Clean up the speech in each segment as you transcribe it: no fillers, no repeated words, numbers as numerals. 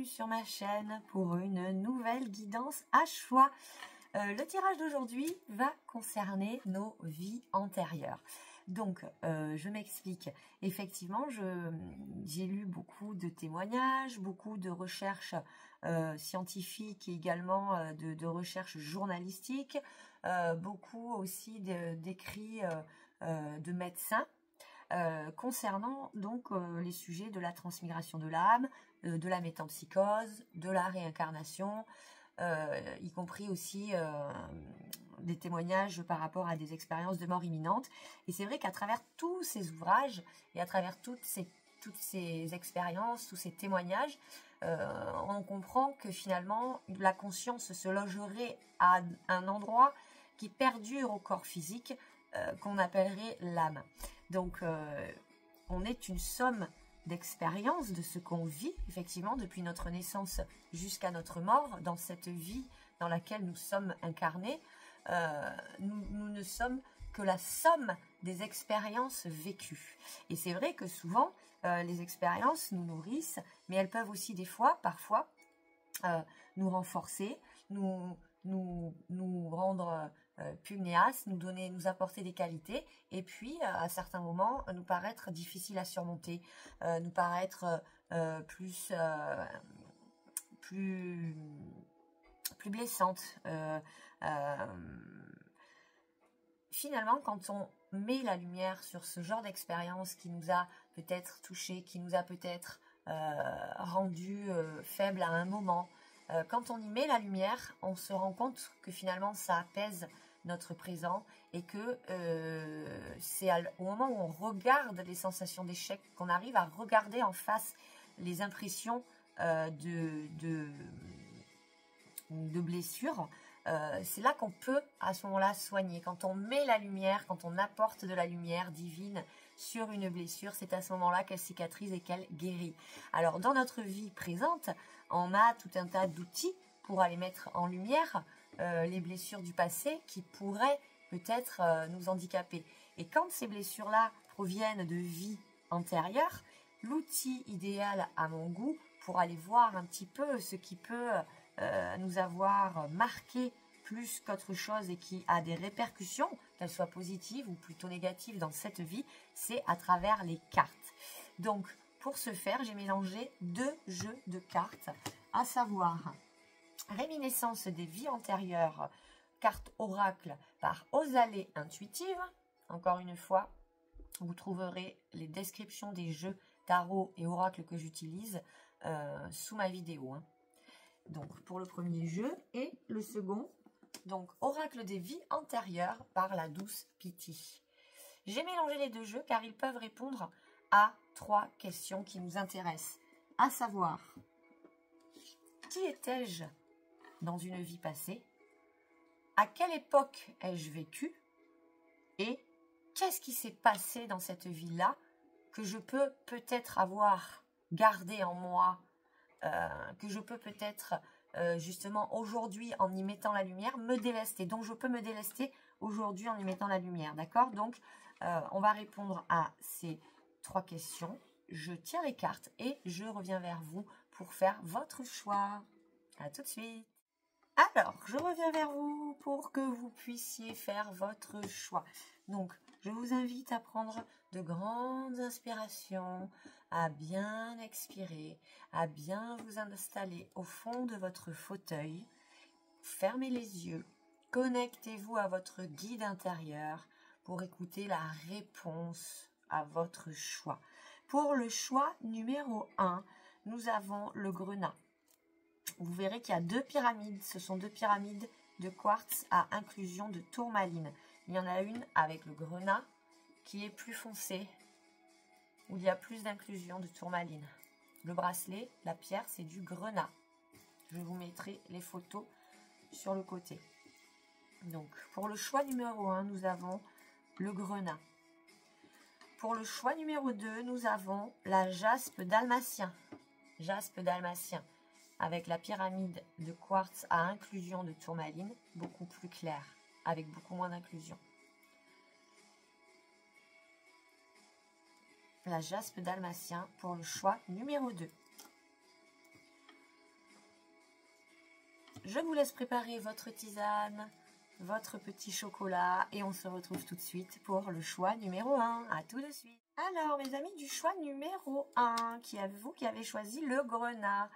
sur ma chaîne pour une nouvelle guidance à choix. Le tirage d'aujourd'hui va concerner nos vies antérieures. Donc, je m'explique. Effectivement, j'ai lu beaucoup de témoignages, beaucoup de recherches scientifiques et également de recherches journalistiques, beaucoup aussi d'écrits de médecins concernant donc les sujets de la transmigration de l'âme, de la métempsychose, de la réincarnation, y compris aussi des témoignages par rapport à des expériences de mort imminente. Et c'est vrai qu'à travers tous ces ouvrages et à travers toutes ces expériences, tous ces témoignages, on comprend que finalement la conscience se logerait à un endroit qui perdure au corps physique, qu'on appellerait l'âme. Donc on est une somme d'expériences de ce qu'on vit effectivement depuis notre naissance jusqu'à notre mort, dans cette vie dans laquelle nous sommes incarnés. Nous ne sommes que la somme des expériences vécues. Et c'est vrai que souvent, les expériences nous nourrissent, mais elles peuvent aussi parfois, nous renforcer, nous rendre pugnaces, nous apporter des qualités, et puis à certains moments nous paraître difficiles à surmonter, nous paraître plus blessantes. Finalement, quand on met la lumière sur ce genre d'expérience qui nous a peut-être touchés, qui nous a peut-être rendu faibles à un moment, quand on y met la lumière, on se rend compte que finalement ça apaise notre présent et que c'est au moment où on regarde les sensations d'échec qu'on arrive à regarder en face les impressions de blessures. C'est là qu'on peut à ce moment-là soigner. Quand on met la lumière, quand on apporte de la lumière divine sur une blessure, c'est à ce moment-là qu'elle cicatrise et qu'elle guérit. Alors dans notre vie présente, on a tout un tas d'outils pour aller mettre en lumière les blessures du passé qui pourraient peut-être nous handicaper. Et quand ces blessures-là proviennent de vies antérieures, l'outil idéal à mon goût pour aller voir un petit peu ce qui peut nous avoir marqué plus qu'autre chose et qui a des répercussions, qu'elles soient positives ou plutôt négatives dans cette vie, c'est à travers les cartes. Donc, pour ce faire, j'ai mélangé 2 jeux de cartes, à savoir Réminiscence des vies antérieures, carte oracle par Osalé Intuitive. Encore une fois, vous trouverez les descriptions des jeux tarot et oracle que j'utilise sous ma vidéo. Donc, pour le premier jeu et le second, donc oracle des vies antérieures par la douce Piti. J'ai mélangé les 2 jeux car ils peuvent répondre à 3 questions qui nous intéressent, à savoir, qui étais-je dans une vie passée? À quelle époque ai-je vécu? Et qu'est-ce qui s'est passé dans cette vie-là que je peux peut-être avoir gardé en moi, que je peux peut-être justement aujourd'hui en y mettant la lumière me délester, donc je peux me délester aujourd'hui en y mettant la lumière, d'accord? Donc on va répondre à ces 3 questions. Je tire les cartes et je reviens vers vous pour faire votre choix. À tout de suite. Alors, je reviens vers vous pour que vous puissiez faire votre choix. Donc, je vous invite à prendre de grandes inspirations, à bien expirer, à bien vous installer au fond de votre fauteuil. Fermez les yeux, connectez-vous à votre guide intérieur pour écouter la réponse à votre choix. Pour le choix numéro 1, nous avons le grenat. Vous verrez qu'il y a 2 pyramides. Ce sont 2 pyramides de quartz à inclusion de tourmaline. Il y en a une avec le grenat qui est plus foncé, où il y a plus d'inclusion de tourmaline. Le bracelet, la pierre, c'est du grenat. Je vous mettrai les photos sur le côté. Donc, pour le choix numéro 1, nous avons le grenat. Pour le choix numéro 2, nous avons la jaspe dalmatien. Jaspe dalmatien, avec la pyramide de quartz à inclusion de tourmaline, beaucoup plus claire, avec beaucoup moins d'inclusion. La jaspe dalmatien pour le choix numéro 2. Je vous laisse préparer votre tisane, votre petit chocolat et on se retrouve tout de suite pour le choix numéro 1. À tout de suite. Alors, mes amis, du choix numéro 1, vous qui avez choisi le grenat,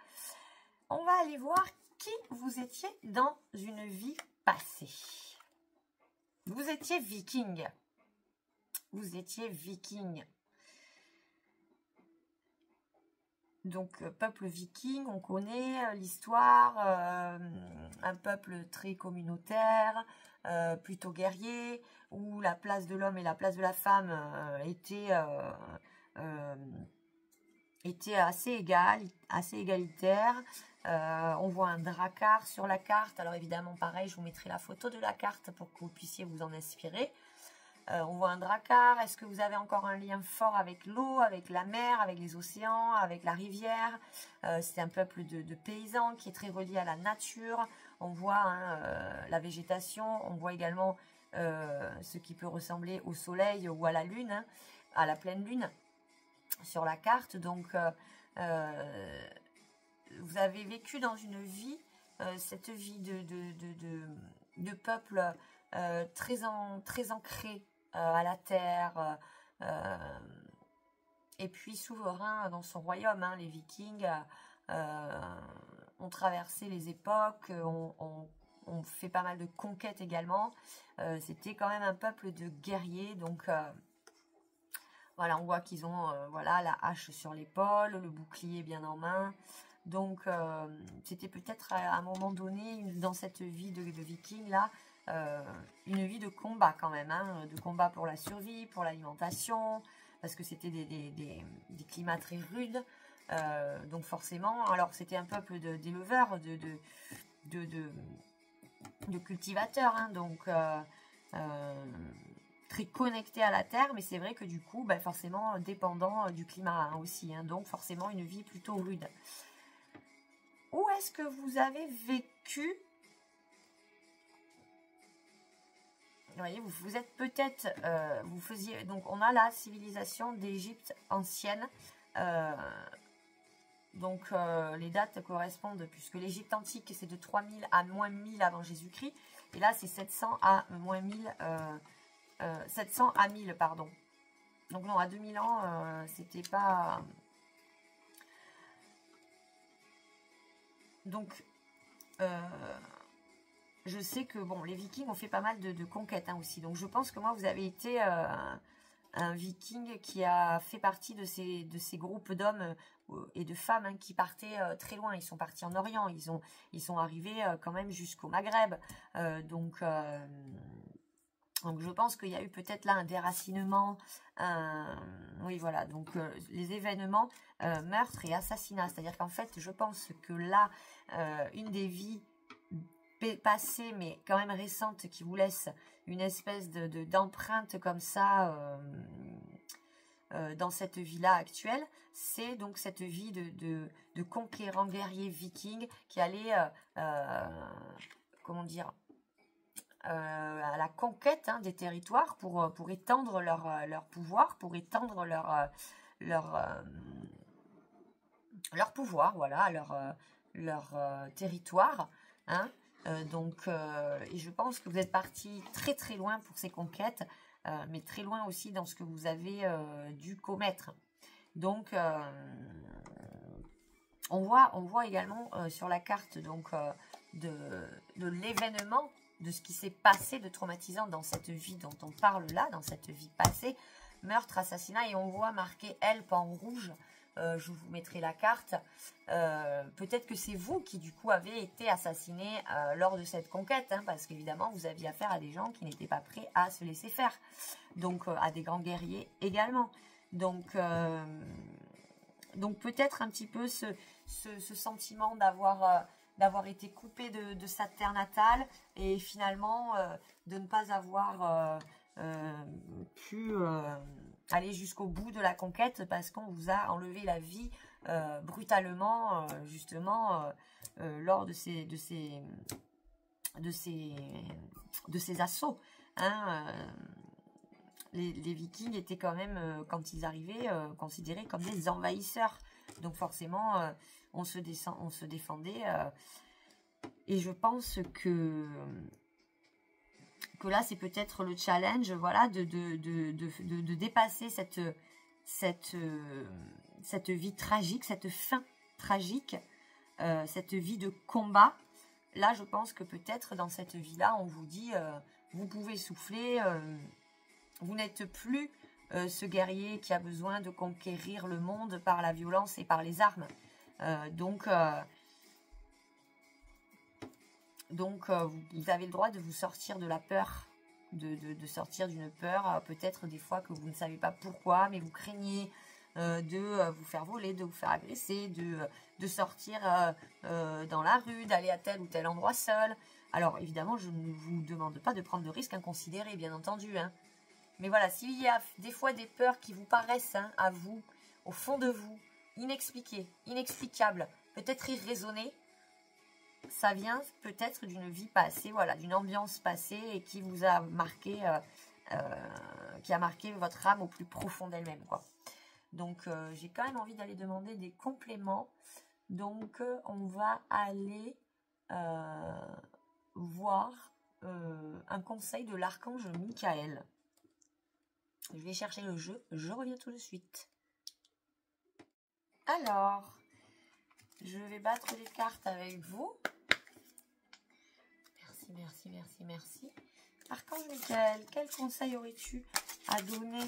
on va aller voir qui vous étiez dans une vie passée. Vous étiez viking. Vous étiez viking. Donc, peuple viking, on connaît l'histoire, un peuple très communautaire, plutôt guerrier, où la place de l'homme et la place de la femme étaient assez égalitaires. On voit un drakkar sur la carte. Alors évidemment, pareil, je vous mettrai la photo de la carte pour que vous puissiez vous en inspirer. On voit un drakkar. Est-ce que vous avez encore un lien fort avec l'eau, avec la mer, avec les océans, avec la rivière? C'est un peuple de paysans qui est très relié à la nature. On voit la végétation. On voit également ce qui peut ressembler au soleil ou à la lune, à la pleine lune sur la carte. Donc, vous avez vécu dans une vie, cette vie de peuple très ancré à la terre, et puis souverain dans son royaume. Les Vikings ont traversé les époques, ont fait pas mal de conquêtes également. C'était quand même un peuple de guerriers, donc voilà, on voit qu'ils ont la hache sur l'épaule, le bouclier bien en main. Donc c'était peut-être à un moment donné dans cette vie de viking là, une vie de combat quand même, de combat pour la survie, pour l'alimentation, parce que c'était des climats très rudes. Donc forcément, alors c'était un peuple d'éleveurs, de cultivateurs, donc très connecté à la terre, mais c'est vrai que du coup, forcément dépendant du climat aussi, donc forcément une vie plutôt rude. Où est-ce que vous avez vécu? Vous voyez, vous êtes peut-être, vous faisiez, donc on a la civilisation d'Égypte ancienne, donc les dates correspondent, puisque l'Égypte antique c'est de 3000 à moins 1000 avant Jésus-Christ, et là c'est 700 à moins 1000, 700 à 1000, pardon. Donc non, à 2000 ans, c'était pas... Donc, je sais que bon, les Vikings ont fait pas mal de conquêtes aussi. Donc, je pense que moi, vous avez été un Viking qui a fait partie de ces groupes d'hommes et de femmes qui partaient très loin. Ils sont partis en Orient. Ils sont arrivés quand même jusqu'au Maghreb. Donc, je pense qu'il y a eu peut-être là un déracinement. Oui, voilà. Donc, les événements, meurtre et assassinat. C'est-à-dire qu'en fait, je pense que là, une des vies passées, mais quand même récentes, qui vous laisse une espèce d'empreinte comme ça dans cette vie-là actuelle, c'est donc cette vie de conquérant guerrier viking qui allait, comment dire, à la conquête des territoires pour étendre leur pouvoir, pour étendre leur pouvoir, voilà, leur territoire, donc et je pense que vous êtes parti très très loin pour ces conquêtes, mais très loin aussi dans ce que vous avez dû commettre. Donc on voit également sur la carte donc de l'événement, de ce qui s'est passé de traumatisant dans cette vie dont on parle là, dans cette vie passée, meurtre, assassinat, et on voit marqué Help en rouge. Je vous mettrai la carte. Peut-être que c'est vous qui du coup avez été assassiné lors de cette conquête, parce qu'évidemment vous aviez affaire à des gens qui n'étaient pas prêts à se laisser faire, donc à des grands guerriers également. Donc peut-être un petit peu ce sentiment d'avoir été coupé de sa terre natale et finalement de ne pas avoir pu aller jusqu'au bout de la conquête parce qu'on vous a enlevé la vie brutalement justement lors de ces assauts. Les Vikings étaient quand même, quand ils arrivaient, considérés comme des envahisseurs. Donc forcément, on se défendait. Et je pense que là, c'est peut-être le challenge, voilà, de dépasser cette vie tragique, cette fin tragique, cette vie de combat. Là, je pense que peut-être dans cette vie-là, on vous dit, vous pouvez souffler, vous n'êtes plus ce guerrier qui a besoin de conquérir le monde par la violence et par les armes. Donc, vous avez le droit de vous sortir de la peur, de sortir d'une peur, peut-être des fois que vous ne savez pas pourquoi, mais vous craignez de vous faire voler, de vous faire agresser, de sortir dans la rue, d'aller à tel ou tel endroit seul. Alors évidemment, je ne vous demande pas de prendre de risques inconsidérés, bien entendu. Hein. Mais voilà, s'il y a des fois des peurs qui vous paraissent à vous, au fond de vous, inexpliquées, inexplicables, peut-être irraisonnées, ça vient peut-être d'une vie passée, voilà, d'une ambiance passée et qui vous a marqué, qui a marqué votre âme au plus profond d'elle-même, quoi. Donc, j'ai quand même envie d'aller demander des compléments. Donc, on va aller voir un conseil de l'archange Michael. Je vais chercher le jeu. Je reviens tout de suite. Alors, je vais battre les cartes avec vous. Merci, merci, merci, merci. Archange Michael, quel conseil aurais-tu à donner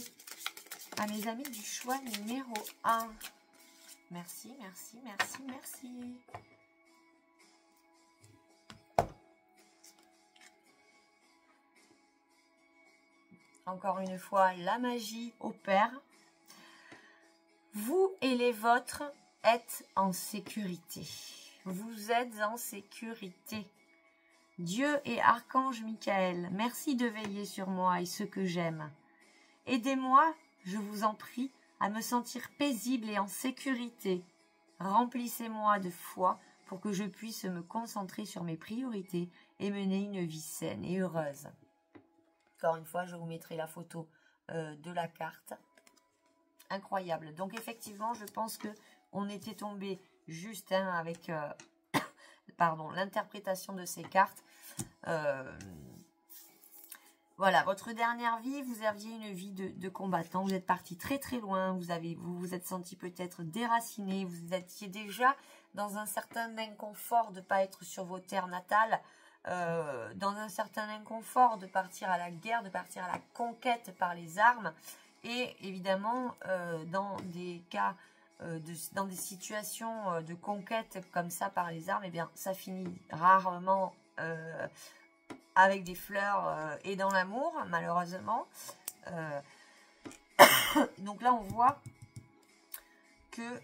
à mes amis du choix numéro 1? Merci, merci, merci, merci. Encore une fois, la magie opère. Vous et les vôtres êtes en sécurité. Vous êtes en sécurité. Dieu et Archange Michael, merci de veiller sur moi et ceux que j'aime. Aidez-moi, je vous en prie, à me sentir paisible et en sécurité. Remplissez-moi de foi pour que je puisse me concentrer sur mes priorités et mener une vie saine et heureuse. Encore une fois, je vous mettrai la photo de la carte. Incroyable. Donc effectivement, je pense que on était tombé juste avec pardon, l'interprétation de ces cartes. Voilà, votre dernière vie, vous aviez une vie de combattant. Vous êtes parti très très loin. Vous vous êtes senti peut-être déraciné. Vous étiez déjà dans un certain inconfort de ne pas être sur vos terres natales. Dans un certain inconfort de partir à la guerre, de partir à la conquête par les armes. Et évidemment, dans des cas, dans des situations de conquête comme ça par les armes, eh bien, ça finit rarement avec des fleurs et dans l'amour, malheureusement. Donc là, on voit que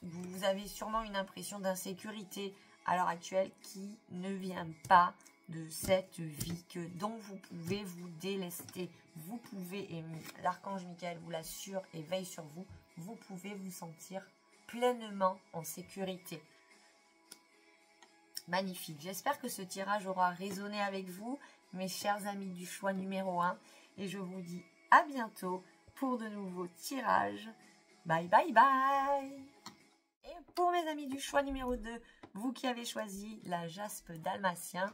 vous avez sûrement une impression d'insécurité à l'heure actuelle qui ne vient pas de cette vie dont vous pouvez vous délester. Vous pouvez, et l'archange Michael vous l'assure et veille sur vous, vous pouvez vous sentir pleinement en sécurité. Magnifique. J'espère que ce tirage aura résonné avec vous, mes chers amis du choix numéro 1. Et je vous dis à bientôt pour de nouveaux tirages. Bye, bye, bye. Et pour mes amis du choix numéro 2, vous qui avez choisi la jaspe dalmatien,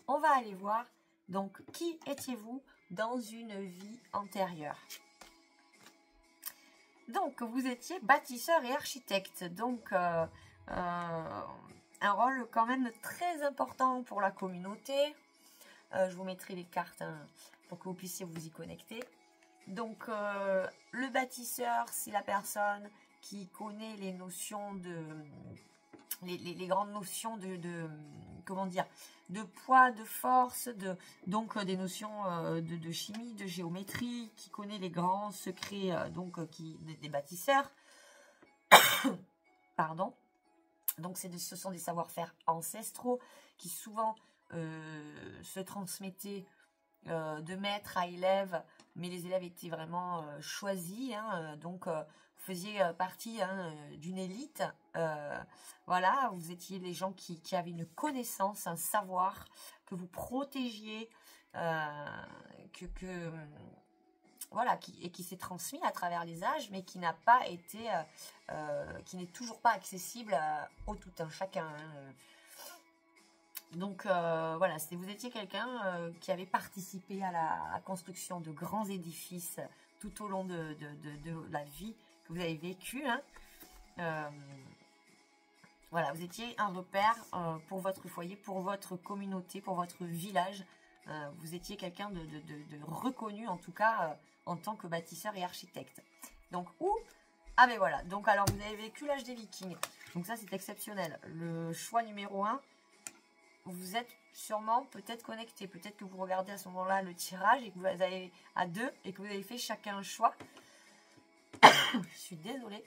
on va aller voir, donc, qui étiez-vous dans une vie antérieure? Donc, vous étiez bâtisseur et architecte, donc un rôle quand même très important pour la communauté. Je vous mettrai les cartes pour que vous puissiez vous y connecter. Donc, le bâtisseur, c'est la personne qui connaît les notions les grandes notions comment dire, de poids, de force, donc des notions de chimie, de géométrie, qui connaît les grands secrets des bâtisseurs. Pardon. Donc ce sont des savoir-faire ancestraux qui souvent se transmettaient de maître à élève, mais les élèves étaient vraiment choisis, hein, donc vous faisiez partie d'une élite, voilà, vous étiez les gens qui avaient une connaissance, un savoir, que vous protégiez, voilà, qui s'est transmis à travers les âges, mais qui n'a pas été, qui n'est toujours pas accessible au tout un chacun. Donc voilà, vous étiez quelqu'un qui avait participé à la construction de grands édifices tout au long de la vie que vous avez vécue. Voilà, vous étiez un repère pour votre foyer, pour votre communauté, pour votre village. Vous étiez quelqu'un de reconnu, en tout cas, en tant que bâtisseur et architecte. Donc, ah ben voilà, donc alors vous avez vécu l'âge des Vikings. Donc ça, c'est exceptionnel. Le choix numéro 1, vous êtes sûrement peut-être connecté. Peut-être que vous regardez à ce moment-là le tirage et que vous avez à 2 et que vous avez fait chacun un choix. Je suis désolée.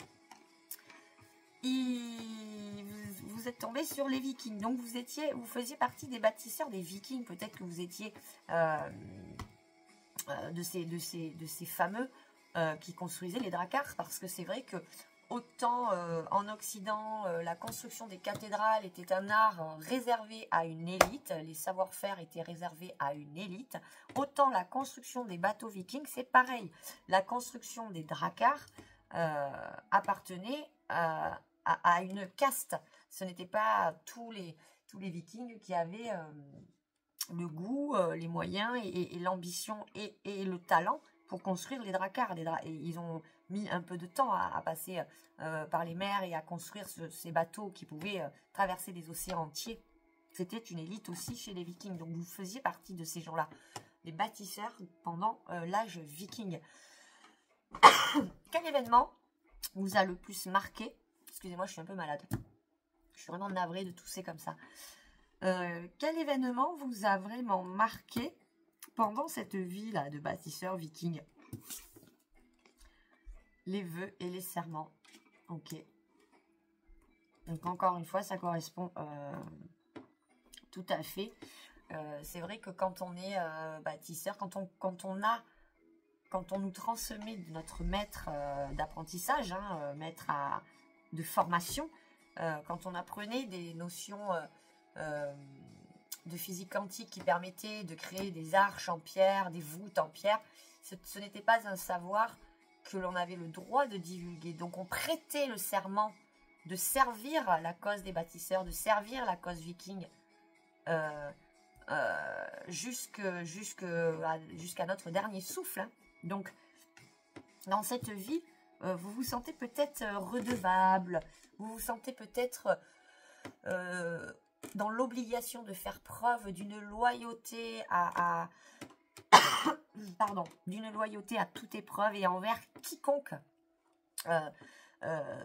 Vous êtes tombé sur les Vikings. Donc vous faisiez partie des bâtisseurs des Vikings. Peut-être que vous étiez de ces fameux qui construisaient les dracars. Parce que c'est vrai que autant en Occident, la construction des cathédrales était un art réservé à une élite. Les savoir-faire étaient réservés à une élite. Autant la construction des bateaux vikings, c'est pareil. La construction des dracars appartenait à une caste. Ce n'était pas tous les vikings qui avaient le goût, les moyens et l'ambition et le talent pour construire les dracars. Et ils ont mis un peu de temps à passer par les mers et à construire ces bateaux qui pouvaient traverser des océans entiers. C'était une élite aussi chez les Vikings. Donc vous faisiez partie de ces gens-là, les bâtisseurs pendant l'âge viking. Quel événement vous a le plus marqué? Excusez-moi, je suis un peu malade. Je suis vraiment navrée de tousser comme ça. Quel événement vous a vraiment marqué pendant cette vie-là de bâtisseur viking? Les vœux et les serments. Ok. Donc encore une fois, ça correspond tout à fait. C'est vrai que quand on est bâtisseur, quand on nous transmet de notre maître d'apprentissage, maître de formation, quand on apprenait des notions de physique quantique qui permettaient de créer des arches en pierre, des voûtes en pierre, ce n'était pas un savoir que l'on avait le droit de divulguer. Donc on prêtait le serment de servir la cause des bâtisseurs, de servir la cause viking jusqu'à notre dernier souffle. Donc dans cette vie, vous vous sentez peut-être redevable, vous vous sentez peut-être dans l'obligation de faire preuve d'une loyauté d'une loyauté à toute épreuve et envers quiconque,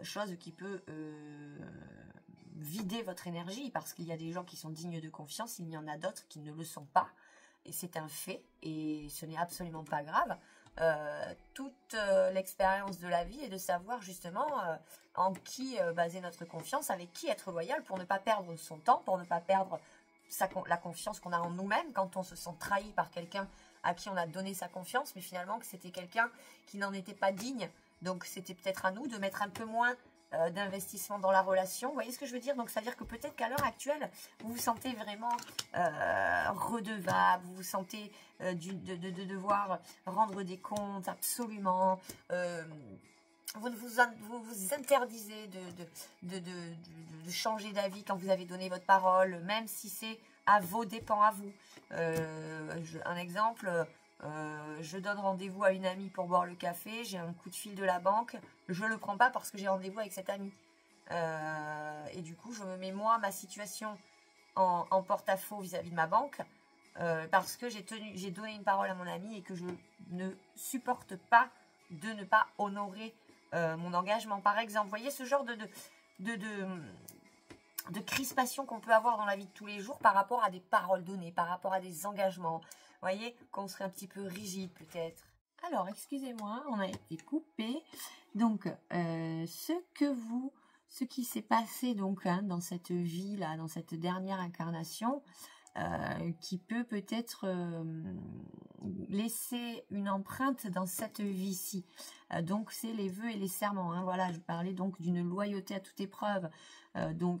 chose qui peut vider votre énergie, parce qu'il y a des gens qui sont dignes de confiance, il y en a d'autres qui ne le sont pas, et c'est un fait, et ce n'est absolument pas grave. Toute l'expérience de la vie est de savoir justement en qui baser notre confiance, avec qui être loyal pour ne pas perdre son temps, pour ne pas perdre la confiance qu'on a en nous-mêmes quand on se sent trahi par quelqu'un à qui on a donné sa confiance, mais finalement que c'était quelqu'un qui n'en était pas digne. Donc c'était peut-être à nous de mettre un peu moins d'investissement dans la relation. Vous voyez ce que je veux dire? Donc ça veut dire que peut-être qu'à l'heure actuelle, vous vous sentez vraiment redevable, vous vous sentez de devoir rendre des comptes absolument. Vous vous interdisez de changer d'avis quand vous avez donné votre parole, même si c'est à vos dépens à vous. Un exemple, je donne rendez-vous à une amie pour boire le café, j'ai un coup de fil de la banque, je ne le prends pas parce que j'ai rendez-vous avec cette amie. Et du coup, je me mets moi, ma situation en porte-à-faux vis-à-vis de ma banque, parce que j'ai donné une parole à mon amie et que je ne supporte pas de ne pas honorer mon engagement, par exemple. Vous voyez ce genre de crispation qu'on peut avoir dans la vie de tous les jours par rapport à des paroles données, par rapport à des engagements. Vous voyez, qu'on serait un petit peu rigide peut-être. Alors, excusez-moi, on a été coupé. Donc, ce qui s'est passé donc dans cette vie-là, dans cette dernière incarnation, qui peut peut-être laisser une empreinte dans cette vie-ci. Donc, c'est les vœux et les serments. Voilà, je parlais donc d'une loyauté à toute épreuve. Vous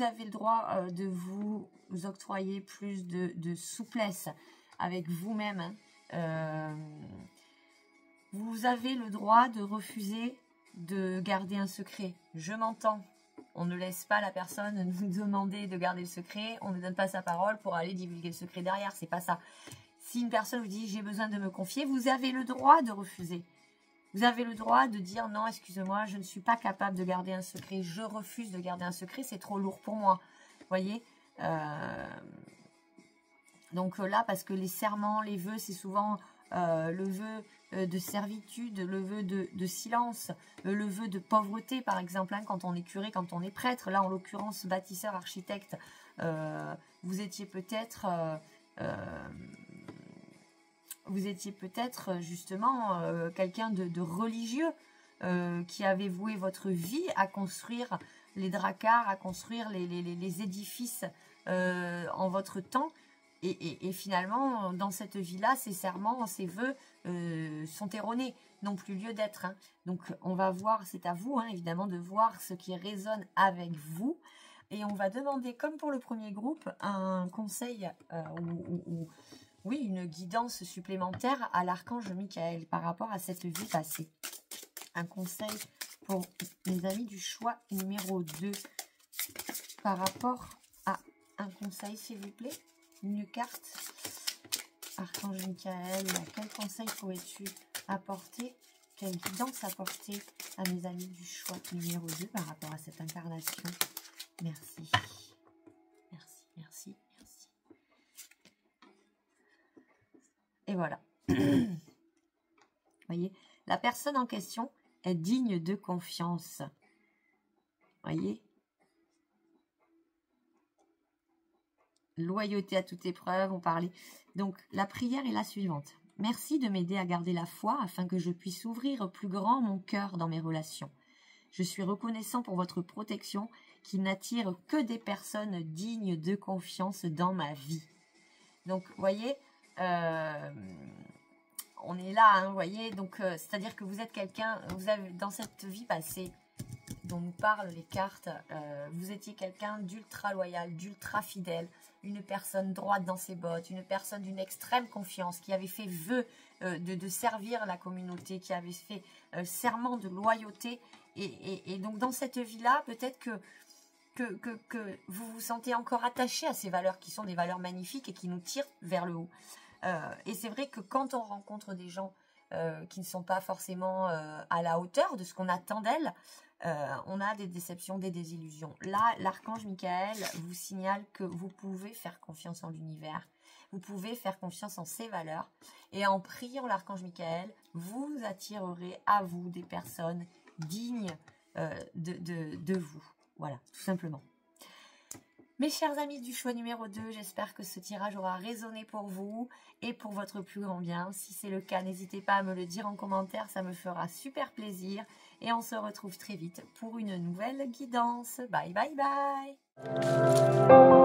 avez le droit de vous octroyer plus de souplesse avec vous-même. Vous avez le droit de refuser de garder un secret. Je m'entends. On ne laisse pas la personne nous demander de garder le secret. On ne donne pas sa parole pour aller divulguer le secret derrière. C'est pas ça. Si une personne vous dit « j'ai besoin de me confier », vous avez le droit de refuser. Vous avez le droit de dire « non, excusez-moi, je ne suis pas capable de garder un secret. Je refuse de garder un secret. C'est trop lourd pour moi. » Vous voyez donc là, parce que les serments, les vœux, c'est souvent le vœu de servitude, le vœu de silence, le vœu de pauvreté, par exemple, hein, quand on est curé, quand on est prêtre. Là, en l'occurrence, bâtisseur, architecte, vous étiez peut-être justement quelqu'un de religieux qui avait voué votre vie à construire les dracars, à construire les édifices en votre temps. Et finalement, dans cette vie-là, ces serments, ces vœux sont erronés, n'ont plus lieu d'être. Hein. Donc, on va voir, c'est à vous, hein, évidemment, de voir ce qui résonne avec vous. Et on va demander, comme pour le premier groupe, un conseil oui, une guidance supplémentaire à l'archange Michael par rapport à cette vie passée. Un conseil pour les amis du choix numéro 2 par rapport à un conseil, s'il vous plaît. Une carte. Archange Michael, quel conseil pourrais-tu apporter? Quelle guidance apporter à mes amis du choix numéro 2 par rapport à cette incarnation? Merci. Merci, merci, merci. Et voilà. Vous voyez, la personne en question est digne de confiance. Voyez, loyauté à toute épreuve, on parlait. Donc, la prière est la suivante. Merci de m'aider à garder la foi afin que je puisse ouvrir plus grand mon cœur dans mes relations. Je suis reconnaissant pour votre protection qui n'attire que des personnes dignes de confiance dans ma vie. Donc, vous voyez, on est là, hein, vous voyez. Donc, c'est-à-dire que vous êtes quelqu'un, vous avez dans cette vie passée dont nous parlent les cartes, vous étiez quelqu'un d'ultra loyal, d'ultra fidèle, une personne droite dans ses bottes, une personne d'une extrême confiance, qui avait fait vœu de servir la communauté, qui avait fait serment de loyauté. Et donc dans cette vie-là, peut-être que vous vous sentez encore attaché à ces valeurs qui sont des valeurs magnifiques et qui nous tirent vers le haut. Et c'est vrai que quand on rencontre des gens qui ne sont pas forcément à la hauteur de ce qu'on attend d'elles, on a des déceptions, des désillusions. Là, l'archange Michael vous signale que vous pouvez faire confiance en l'univers, vous pouvez faire confiance en ses valeurs, et en priant l'archange Michael, vous attirerez à vous des personnes dignes de vous. Voilà, tout simplement. Mes chers amis du choix numéro 2, j'espère que ce tirage aura résonné pour vous et pour votre plus grand bien. Si c'est le cas, n'hésitez pas à me le dire en commentaire, ça me fera super plaisir. Et on se retrouve très vite pour une nouvelle guidance. Bye bye bye.